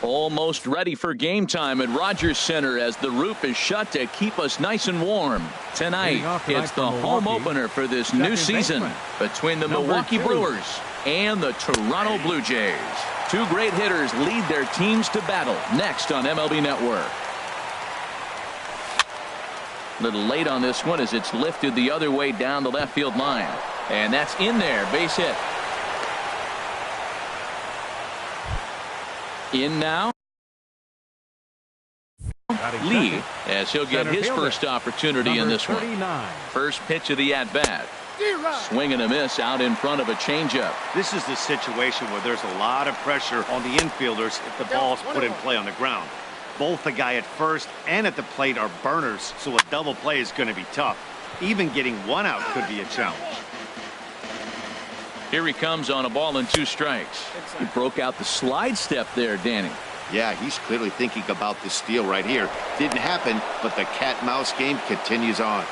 Almost ready for game time at Rogers Center as the roof is shut to keep us nice and warm. Tonight, it's the home opener for this new season between the Milwaukee Brewers and the Toronto Blue Jays. Two great hitters lead their teams to battle next on MLB Network. A little late on this one as it's lifted the other way down the left field line. And that's in there, base hit. In now, Lee, as he'll get his first opportunity in this one. First pitch of the at-bat. Swing and a miss out in front of a changeup. This is the situation where there's a lot of pressure on the infielders if the ball's put in play on the ground. Both the guy at first and at the plate are burners, so a double play is going to be tough. Even getting one out could be a challenge. Here he comes on a ball and 2 strikes. He broke out the slide step there, Danny. Yeah, he's clearly thinking about the steal right here. Didn't happen, but the cat-mouse game continues on.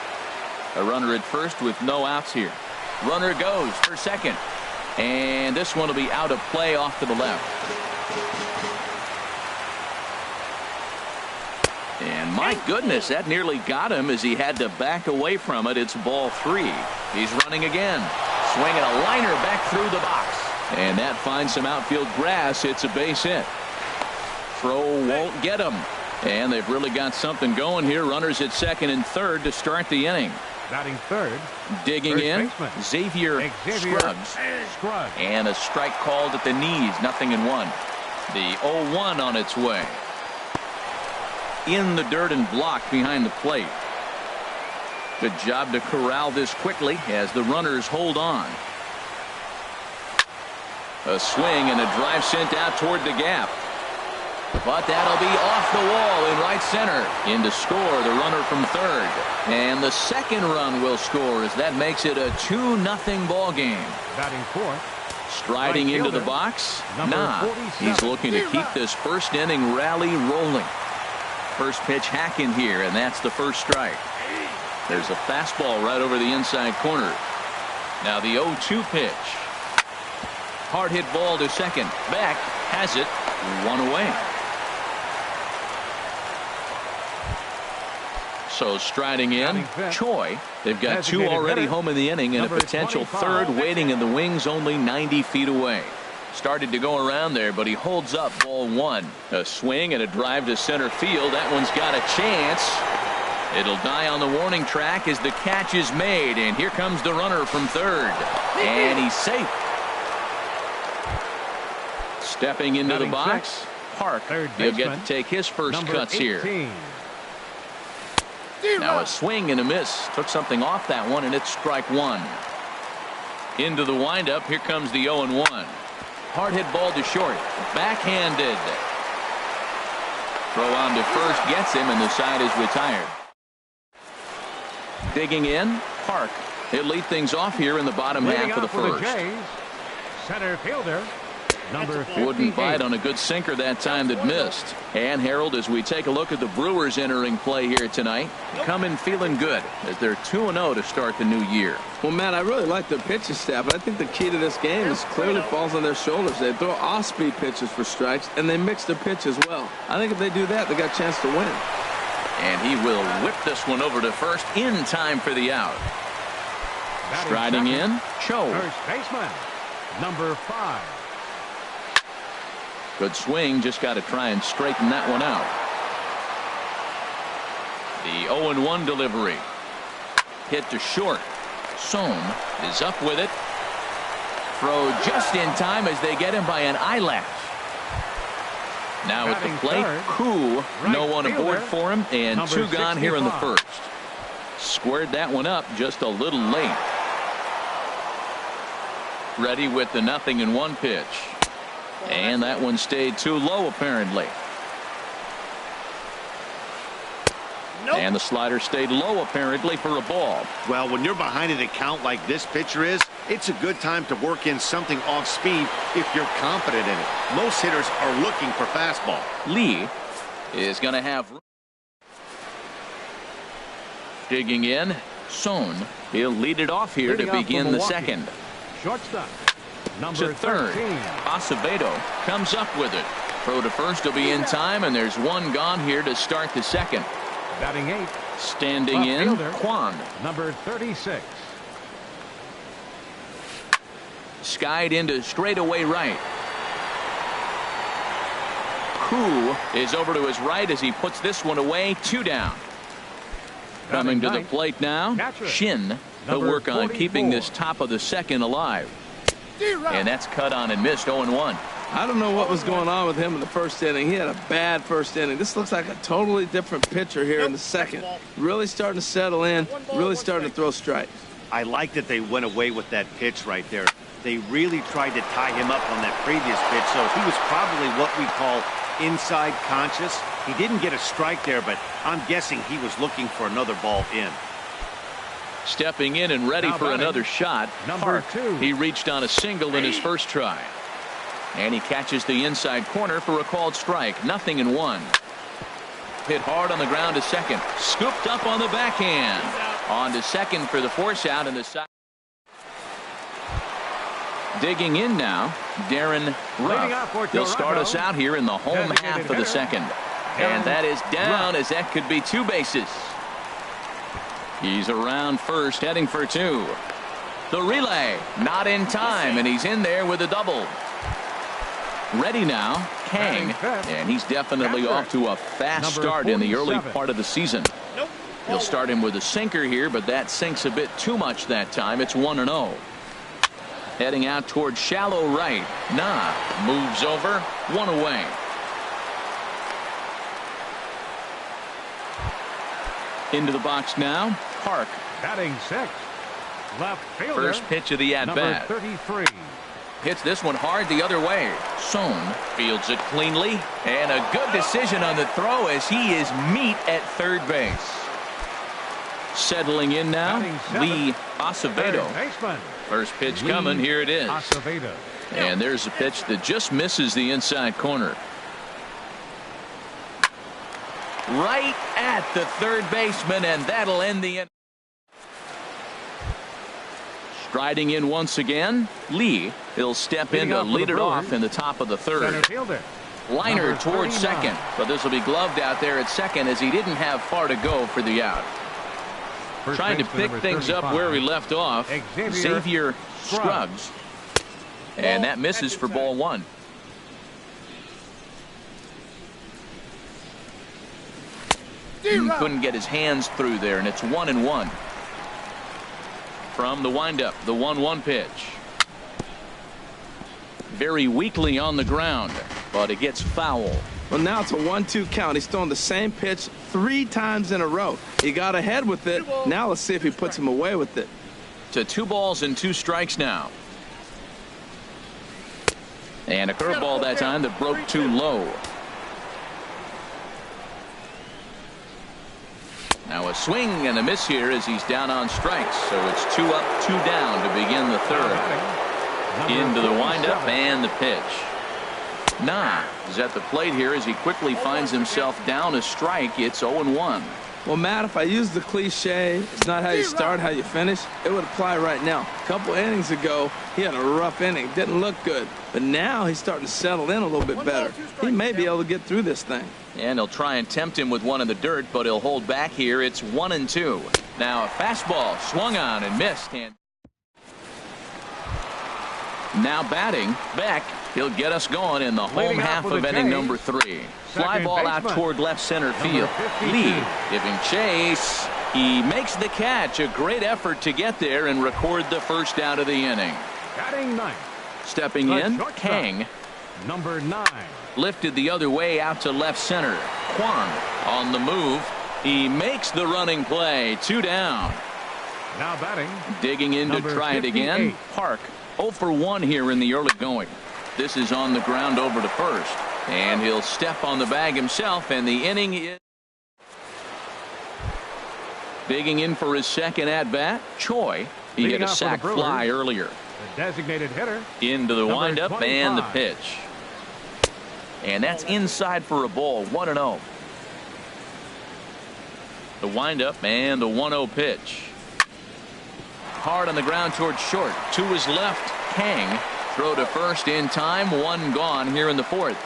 A runner at first with no outs here. Runner goes for second. And this one will be out of play off to the left. And my goodness, that nearly got him as he had to back away from it. It's ball 3. He's running again. Swinging a liner back through the box. And that finds some outfield grass. It's a base hit. Throw won't get him. And they've really got something going here. Runners at second and third to start the inning. Batting third. Digging in, Xavier Scruggs. And a strike called at the knees. 0-1. The 0-1 on its way. In the dirt and blocked behind the plate. Good job to corral this quickly as the runners hold on. A swing and a drive sent out toward the gap. But that'll be off the wall in right center. In to score the runner from third. And the second run will score as that makes it a 2-0 ball game. Batting fourth. Striding into the box. He's looking to keep this first inning rally rolling. First pitch hack in here, and that's the first strike. There's a fastball right over the inside corner. Now the 0-2 pitch. Hard hit ball to second. Back has it. 1 away. So striding in, Choi. They've got 2 already home in the inning and a potential third waiting in the wings only 90 feet away. Started to go around there, but he holds up ball 1. A swing and a drive to center field. That one's got a chance. It'll die on the warning track as the catch is made. And here comes the runner from third. And he's safe. Stepping into the box, Park. He'll get to take his first cuts here. Now a swing and a miss. Took something off that one, and it's strike 1. Into the windup. Here comes the 0-1. Hard hit ball to short. Backhanded. Throw on to first gets him, and the side is retired. Digging in, Park. He'll lead things off here in the bottom half of the first. Center fielder. Wouldn't bite on a good sinker that time that missed. And Harold, as we take a look at the Brewers entering play here tonight, coming feeling good as they're 2-0 to start the new year. Well, Matt, I really like the pitching staff, but I think the key to this game is clearly falls on their shoulders. They throw off-speed pitches for strikes, and they mix their pitch as well. I think if they do that, they got a chance to win. And he will whip this one over to first in time for the out. Striding in, Cho. First baseman, number 5. Good swing, just got to try and straighten that one out. The 0-1 delivery. Hit to short. Sohm is up with it. Throw just in time as they get him by an eyelash. Now at the plate, Koo, no one aboard for him, and 2 gone here in the first. Squared that one up just a little late. Ready with the 0-1 pitch. And that one stayed too low, apparently. And the slider stayed low, apparently, for a ball. Well, when you're behind an account like this pitcher is, it's a good time to work in something off speed if you're confident in it. Most hitters are looking for fastball. Lee is going to have. Digging in, Sohn, he'll lead it off here to begin the second. Shortstop, To number third, 13. Acevedo comes up with it. Throw to first will be in time, and there's one gone here to start the second. Batting 8, Standing left in, fielder, Kwan. number 36. Skied into straightaway right. Koo is over to his right as he puts this one away. 2 down. Coming to the plate now, Shin. He'll work on keeping this top of the second alive. And that's cut on and missed. 0-1. I don't know what was going on with him in the first inning. He had a bad first inning. This looks like a totally different pitcher here in the second. Really starting to settle in, really starting to throw strikes. I like that they went away with that pitch right there. They really tried to tie him up on that previous pitch, so he was probably what we call inside conscious. He didn't get a strike there, but I'm guessing he was looking for another ball in. Stepping in and ready for another shot, number 2. He reached on a single in his first try. And he catches the inside corner for a called strike. 0-1. Hit hard on the ground to second. Scooped up on the backhand. On to second for the force out in the side. Digging in now, Darren Ruff. He'll start us out here in the home half of the second. And that is down as that could be 2 bases. He's around first, heading for 2. The relay, not in time, and he's in there with a double. Ready now, Kang, and he's definitely off to a fast start in the early part of the season. He'll start him with a sinker here, but that sinks a bit too much that time. It's 1-0. Heading out towards shallow right. Nah moves over, 1 away. Into the box now, Park. Batting 6, left fielder, First pitch of the at-bat. number 33. Hits this one hard the other way. Sohn fields it cleanly, and a good decision on the throw as he is meat at third base. Settling in now, Lee Acevedo. First pitch coming, here it is. Acevedo. And there's a pitch that just misses the inside corner. Right at the third baseman, and that'll end the inning. Striding in once again, Lee. He'll step in to lead it off in the top of the third. Liner towards second, but this will be gloved out there at second as he didn't have far to go for the out. Trying to pick things up where we left off, Xavier Scruggs. And that misses for ball 1. Couldn't get his hands through there, and it's 1-1. From the windup, the 1-1 pitch. Very weakly on the ground, but it gets foul. Well, now it's a 1-2 count. He's throwing the same pitch 3 times in a row. He got ahead with it. Now let's see if he puts him away with it. To 2 balls and 2 strikes now. And a curveball that time that broke too low. Now a swing and a miss here as he's down on strikes. So it's 2 up, 2 down to begin the third. Into the windup and the pitch. Nah is at the plate here as he quickly finds himself down a strike. It's 0-1. Well, Matt, if I use the cliche, it's not how you start, how you finish, it would apply right now. A couple innings ago, he had a rough inning. Didn't look good. But now he's starting to settle in a little bit better. He may be able to get through this thing. And he'll try and tempt him with one in the dirt, but he'll hold back here. It's 1-2. Now a fastball swung on and missed. And now batting, Beck. He'll get us going in the home half of inning number 3. Fly ball out toward left center field. Lee giving chase. He makes the catch. A great effort to get there and record the first out of the inning. Batting 9. Stepping in, Kang. Number 9. Lifted the other way out to left center. Kwan on the move. He makes the running play. 2 down. Now batting. Digging in to try it again. Park 0 for 1 here in the early going. This is on the ground over to first. And he'll step on the bag himself, and the inning is. Digging in for his second at-bat, Choi. He hit a sac fly earlier. The designated hitter. Into the windup and the pitch. And that's inside for a ball, 1-0. The windup and the 1-0 pitch. Hard on the ground towards short. 2 is left. Kang. Throw to first in time. 1 gone here in the 4th.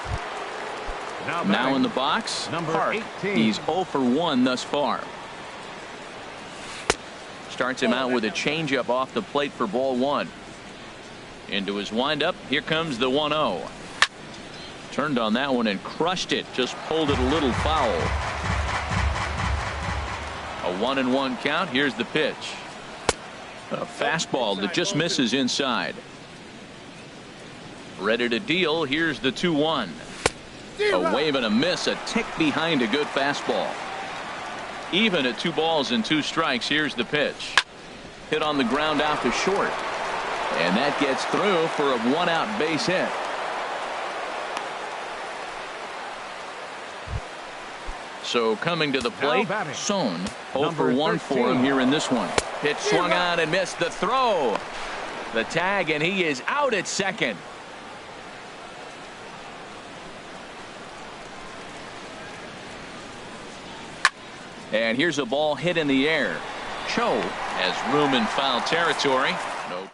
Now in the box, Park. 18. He's 0 for 1 thus far. Starts him out with a changeup off the plate for ball 1. Into his windup. Here comes the 1-0. Turned on that one and crushed it. Just pulled it a little foul. A 1-1 count. Here's the pitch. A fastball that just misses inside. Ready to deal. Here's the 2-1. A wave and a miss. A tick behind a good fastball. Even at 2 balls and 2 strikes. Here's the pitch. Hit on the ground out to short. And that gets through for a 1-out base hit. So coming to the plate, Son. 0 for 1 for him here in this one. Pitch swung on and missed. The throw. The tag, and he is out at second. And here's a ball hit in the air. Cho has room in foul territory. Nope.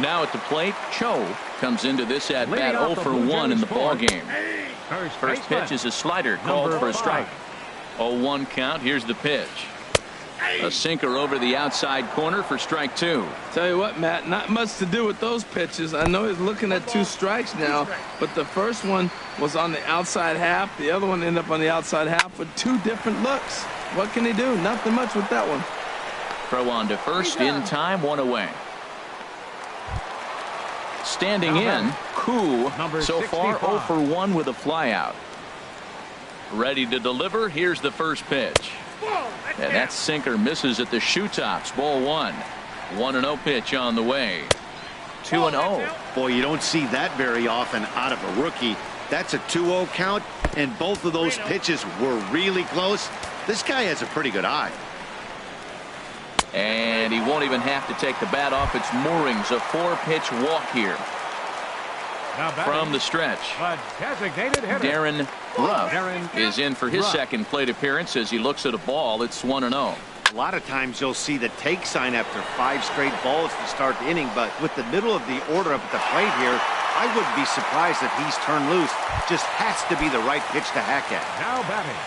Now at the plate, Cho comes into this at bat 0 for 1 in the ball game. First pitch is a slider called for a strike. 0-1 count. Here's the pitch. A sinker over the outside corner for strike 2. Tell you what, Matt, not much to do with those pitches. I know he's looking at 2 strikes now, but the first one was on the outside half. The other one ended up on the outside half with 2 different looks. What can he do? Nothing much with that one. Throw on to first in time. 1 away. Standing in, Koo so far 0 for 1 with a flyout. Ready to deliver. Here's the first pitch. And that sinker misses at the shoe tops. Ball 1. 1-0 pitch on the way. 2-0. Boy, you don't see that very often out of a rookie. That's a 2-0 count, and both of those pitches were really close. This guy has a pretty good eye. And he won't even have to take the bat off its moorings. A 4-pitch walk here. From the stretch, Darren Ruff is in for his second plate appearance as he looks at a ball. It's 1-0. A lot of times you'll see the take sign after 5 straight balls to start the inning, but with the middle of the order up at the plate here, I wouldn't be surprised if he's turned loose. Just has to be the right pitch to hack at. Now batting.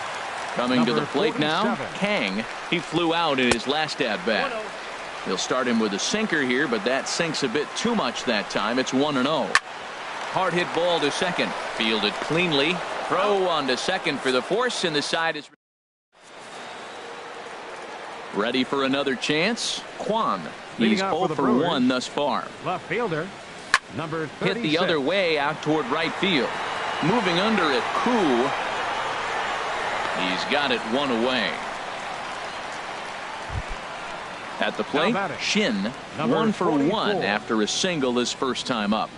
Coming to the plate now, Kang. He flew out in his last at bat. He'll start him with a sinker here, but that sinks a bit too much that time. It's 1-0. Hard hit ball to second. Fielded cleanly. Throw on to second for the force, and the side is ready for another chance. Kwan. He's 0 for 1 thus far. Left fielder, number 36. Hit the other way out toward right field. Moving under it, Koo. He's got it 1 away. At the plate, Shin. 1 for 1 after a single his first time up.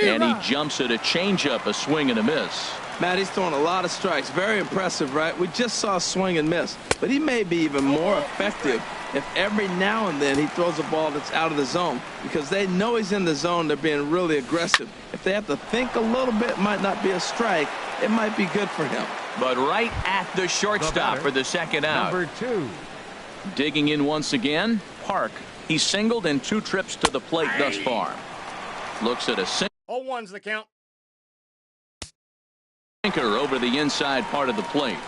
And he jumps at a changeup, a swing and a miss. Matt, he's throwing a lot of strikes. Very impressive, right? We just saw a swing and miss. But he may be even more effective if every now and then he throws a ball that's out of the zone. Because they know he's in the zone. They're being really aggressive. If they have to think a little bit, it might not be a strike. It might be good for him. But right at the shortstop for the second out. Number 2. Digging in once again, Park. He's singled in 2 trips to the plate thus far. Looks at a single. 0-1's the count. Sinker over the inside part of the plate.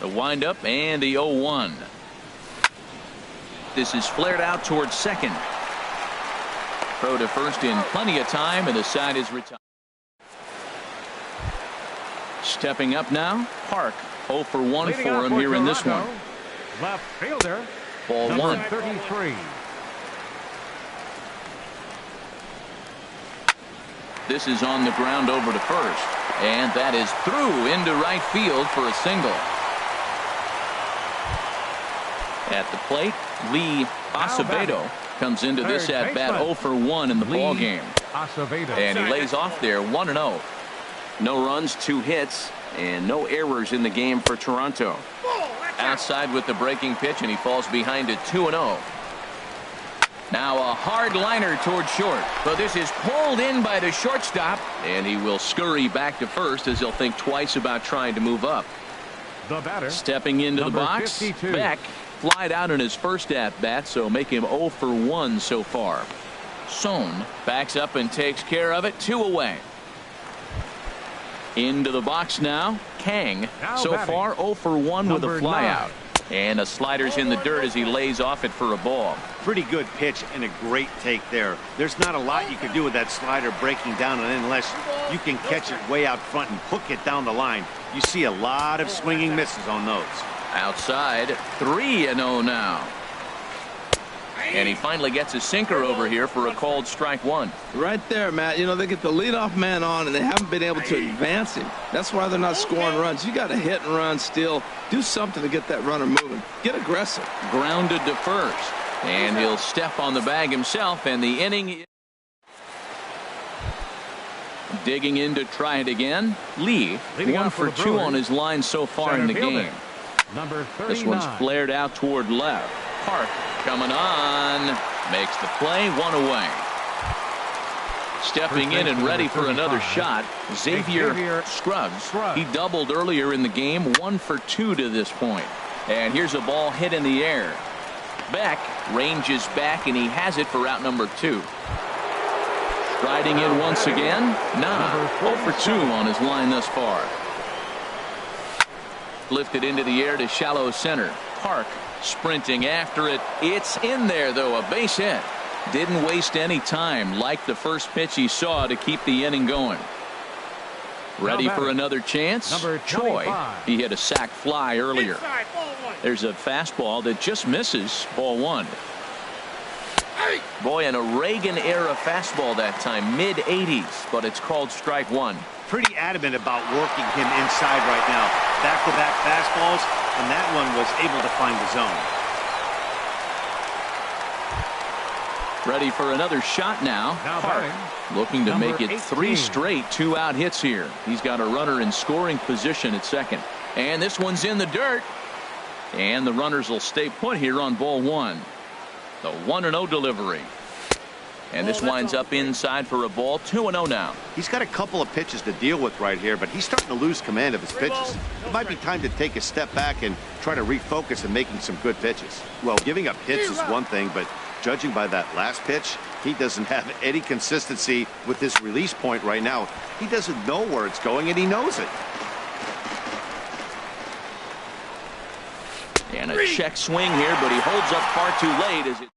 The windup and the 0-1. This is flared out towards second. Throw to first in plenty of time, and the side is retired. Stepping up now, Park. 0 for 1 for him here in this one. Left fielder, Ball 1. 33. This is on the ground over to first. And that is through into right field for a single. At the plate, Lee Acevedo comes into this at bat 0 for 1 in the ball game. And he lays off there 1-0. No runs, 2 hits, and no errors in the game for Toronto. Outside with the breaking pitch, and he falls behind it 2-0. Now a hard liner toward short. But this is pulled in by the shortstop, and he will scurry back to first as he'll think twice about trying to move up. The batter. Stepping into the Number box, 52. Beck flied out in his first at-bat, so make him 0 for 1 so far. Sohn backs up and takes care of it. 2 away. Into the box now. Kang Now so batting. far 0 for 1 with a Number flyout. 9. And a slider's in the dirt as he lays off it for a ball. Pretty good pitch and a great take there. There's not a lot you can do with that slider breaking down unless you can catch it way out front and hook it down the line. You see a lot of swinging misses on those. Outside, 3-0 now. And he finally gets a sinker over here for a called strike 1. Right there, Matt. You know, they get the leadoff man on, and they haven't been able to advance him. That's why they're not scoring runs. You got to hit and run still. Do something to get that runner moving. Get aggressive. Grounded to first. And he'll step on the bag himself, and the inning. Digging in to try it again. Lee, Leading 1 off for for the 2 Brewers. on his line so far in the Center fielder, game. Number 39. This one's flared out toward left. Park coming on. Makes the play. 1 away. Stepping in and ready for another shot, Xavier Scruggs. He doubled earlier in the game. 1 for 2 to this point. And here's a ball hit in the air. Beck ranges back, and he has it for out number 2. Striding in once again. Nah, 0 for 2 on his line thus far. Lifted into the air to shallow center. Park sprinting after it. It's in there, though, a base hit. Didn't waste any time, like the first pitch he saw, to keep the inning going. Ready for another chance? Number Choi. 25. He hit a sac fly earlier. There's a fastball that just misses. Ball 1. Boy, in a Reagan-era fastball that time, mid-80s, but it's called strike 1. Pretty adamant about working him inside right now. Back-to-back fastballs, and that one was able to find the zone. Ready for another shot now. Park looking to make it 3 straight 2-out hits here. He's got a runner in scoring position at second. And this one's in the dirt. And the runners will stay put here on ball 1. The 1-0 delivery. And this winds up inside for a ball. 2-0 now. He's got a couple of pitches to deal with right here, but he's starting to lose command of his pitches. It might be time to take a step back and try to refocus on making some good pitches. Well, giving up hits is one thing, but judging by that last pitch, he doesn't have any consistency with this release point right now. He doesn't know where it's going, and he knows it. And a check swing here, but he holds up far too late as it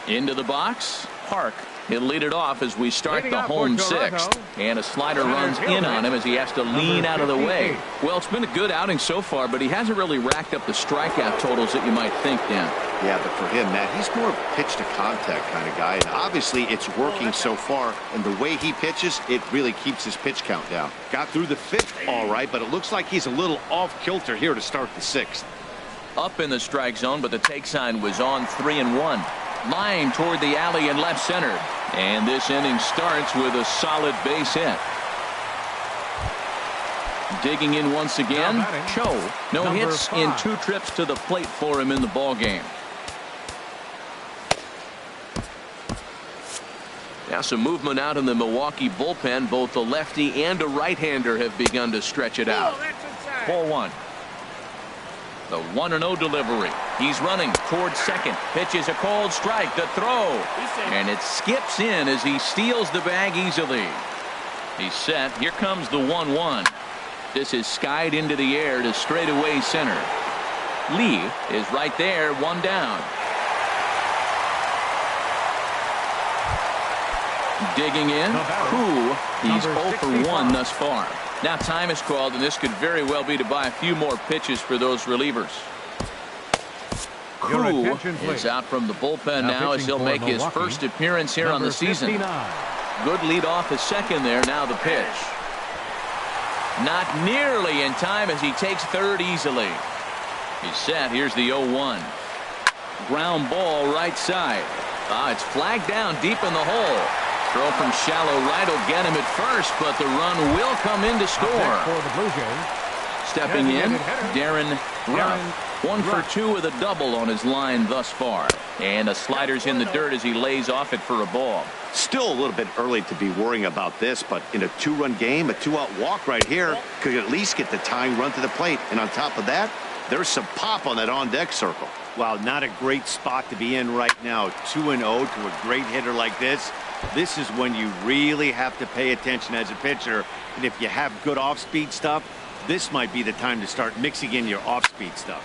into the box. Park, he'll lead it off as we start the home 6th. And a slider runs in on him as he has to lean out of the way. Well, it's been a good outing so far, but he hasn't really racked up the strikeout totals that you might think, Dan. Yeah, but for him, Matt, he's more of a pitch-to-contact kind of guy, and obviously it's working so far, and the way he pitches, it really keeps his pitch count down. Got through the 5th all right, but it looks like he's a little off-kilter here to start the 6th. Up in the strike zone, but the take sign was on 3-1. Line toward the alley in left center. And this inning starts with a solid base hit. Digging in once again, Cho. No hits in 2 trips to the plate for him in the ball game. Now some movement out in the Milwaukee bullpen. Both the lefty and a right-hander have begun to stretch it out. Ball 1. The 1-0 delivery. He's running towards second. Pitches a called strike. The throw. And it skips in as he steals the bag easily. He's set. Here comes the 1-1. This is skied into the air to straightaway center. Lee is right there. 1 down. Digging in. Koo. He's 0 for 1 thus far. Now time is called, and this could very well be to buy a few more pitches for those relievers. Koo is out from the bullpen now as he'll make his first appearance here on the season. Good lead off his second there. Now the pitch. Not nearly in time as he takes third easily. He's set. Here's the 0-1. Ground ball right side. It's flagged down deep in the hole. Throw from shallow right will get him at first, but the run will come in to score. Stepping in, Darren Ruff. 1 for 2 with a double on his line thus far. And the slider's in the dirt as he lays off it for a ball. Still a little bit early to be worrying about this, but in a 2-run game, a 2-out walk right here could at least get the tying run to the plate. And on top of that, there's some pop on that on-deck circle. Well, not a great spot to be in right now. 2-0 to a great hitter like this. This is when you really have to pay attention as a pitcher. And if you have good off-speed stuff, this might be the time to start mixing in your off-speed stuff.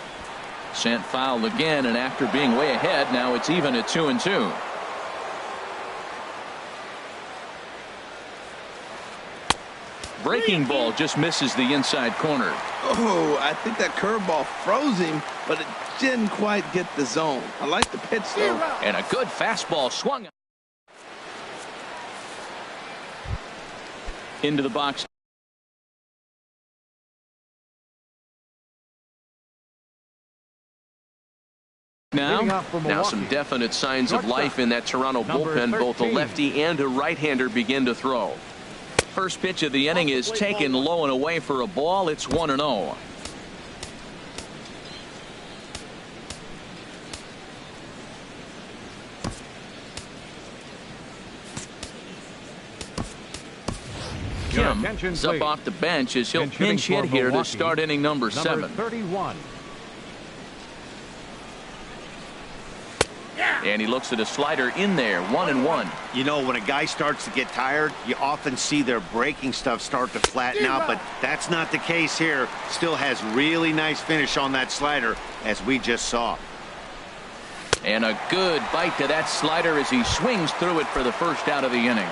Sent foul again, and after being way ahead, now it's even at 2-2. Breaking ball just misses the inside corner. Oh, I think that curveball froze him, but it didn't quite get the zone. I like the pitch, though. And a good fastball swung into the box. Now some definite signs of life in that Toronto bullpen. Both a lefty and a right-hander begin to throw. First pitch of the inning is taken low and away for a ball. It's 1-0. Kim is up off the bench as he'll pinch hit here to start inning number 7. 31. And he looks at a slider in there, 1-1. You know, when a guy starts to get tired, you often see their breaking stuff start to flatten out, but that's not the case here. Still has really nice finish on that slider, as we just saw. And a good bite to that slider as he swings through it for the first out of the inning.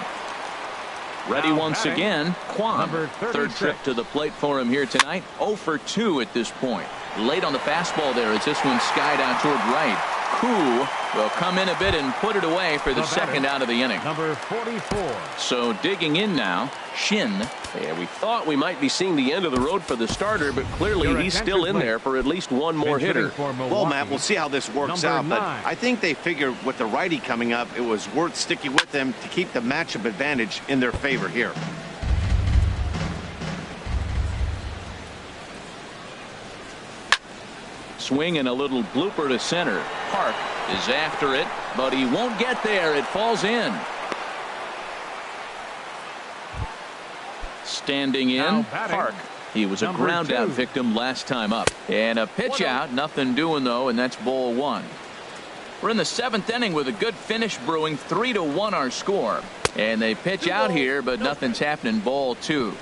Ready once again, Kwan. Third trip to the plate for him here tonight. 0 for 2 at this point. Late on the fastball there as this one skied out toward right. Koo will come in a bit and put it away for the second out of the inning. Number 44. So digging in now, Shin. Yeah, we thought we might be seeing the end of the road for the starter, but clearly he's still in there for at least one more hitter. Well, Matt, we'll see how this works out, but I think they figured with the righty coming up, it was worth sticking with them to keep the matchup advantage in their favor here. Swing and a little blooper to center. Park is after it, but he won't get there. It falls in. Standing in, Park. He was a ground out victim last time up. And a pitch out, nothing doing though, and that's ball 1. We're in the 7th inning with a good finish brewing. 3-1 our score. And they pitch out here, but nothing's happening. Ball 2.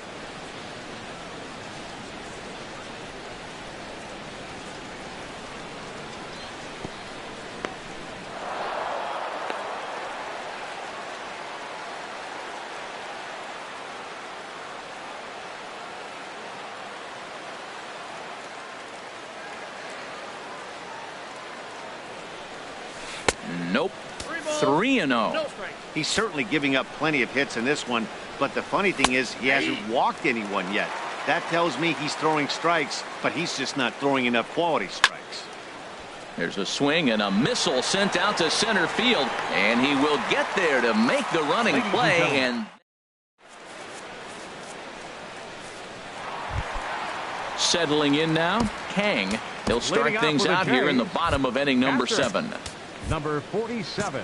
Nope. 3-0. He's certainly giving up plenty of hits in this one, but the funny thing is he hasn't walked anyone yet. That tells me he's throwing strikes, but he's just not throwing enough quality strikes. There's a swing and a missile sent out to center field, and he will get there to make the running play. And settling in now, Kang. He'll start things out here in the bottom of inning number 7. Number 47.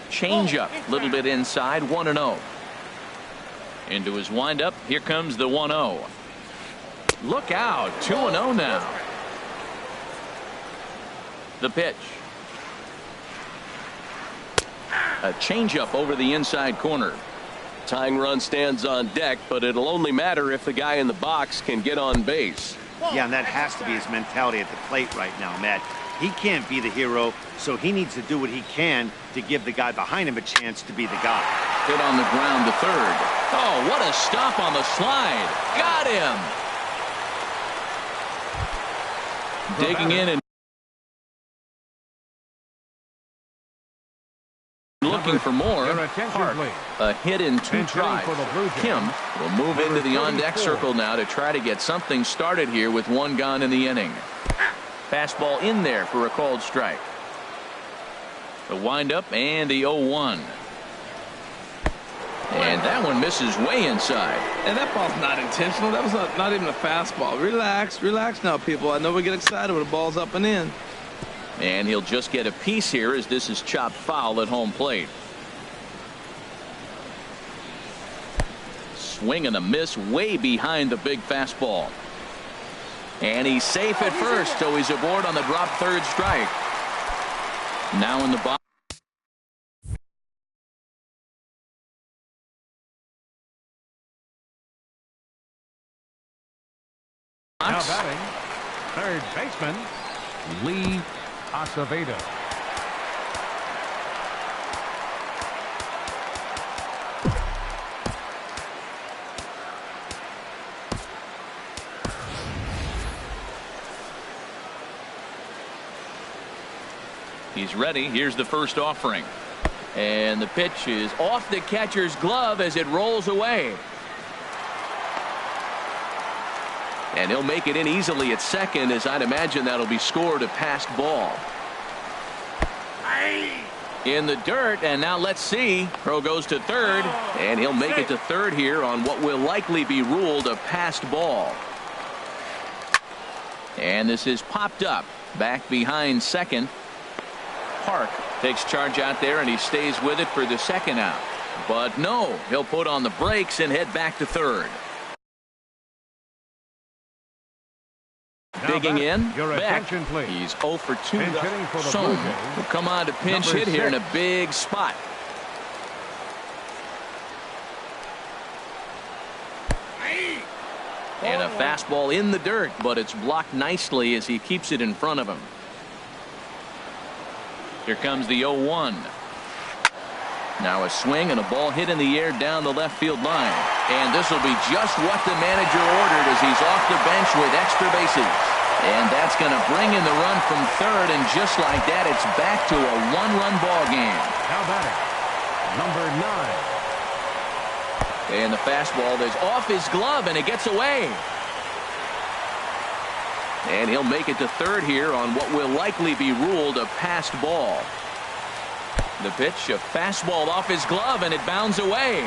Changeup, a little bit inside, 1-0. Into his windup, here comes the 1-0. Look out, 2-0 now. The pitch. A changeup over the inside corner. Tying run stands on deck, but it'll only matter if the guy in the box can get on base. Yeah, and that has to be his mentality at the plate right now, Matt. He can't be the hero, so he needs to do what he can to give the guy behind him a chance to be the guy. Hit on the ground to third. Oh, what a stop on the slide. Got him. Digging in and looking for more. Park, a hit in 2 tries. Kim will move into the on-deck circle now to try to get something started here with 1 gone in the inning. Fastball in there for a called strike. The windup and the 0-1. And that one misses way inside. And that ball's not intentional. That was not even a fastball. Relax, relax now, people. I know we get excited when the ball's up and in. And he'll just get a piece here as this is chopped foul at home plate. Swing and a miss way behind the big fastball. And he's safe at first, so he's aboard on the drop third strike. Now in the box. Now batting, third baseman, Lee Acevedo. He's ready. Here's the first offering. And the pitch is off the catcher's glove as it rolls away. And he'll make it in easily at second, as I'd imagine that'll be scored a passed ball. In the dirt, and now let's see. Crow goes to third, and he'll make it to third here on what will likely be ruled a passed ball. And this is popped up back behind second. Park takes charge out there, and he stays with it for the second out. But no, he'll put on the brakes and head back to third. Digging in, Beck. He's 0 for 2. Son will come on to pinch hit here in a big spot. And a fastball in the dirt, but it's blocked nicely as he keeps it in front of him. Here comes the 0-1. Now a swing and a ball hit in the air down the left field line. And this will be just what the manager ordered as he's off the bench with extra bases. And that's going to bring in the run from third, and just like that, it's back to a 1-run ball game. Now batting, number 9. And the fastball is off his glove, and it gets away. And he'll make it to third here on what will likely be ruled a passed ball. The pitch, a fastball off his glove, and it bounds away.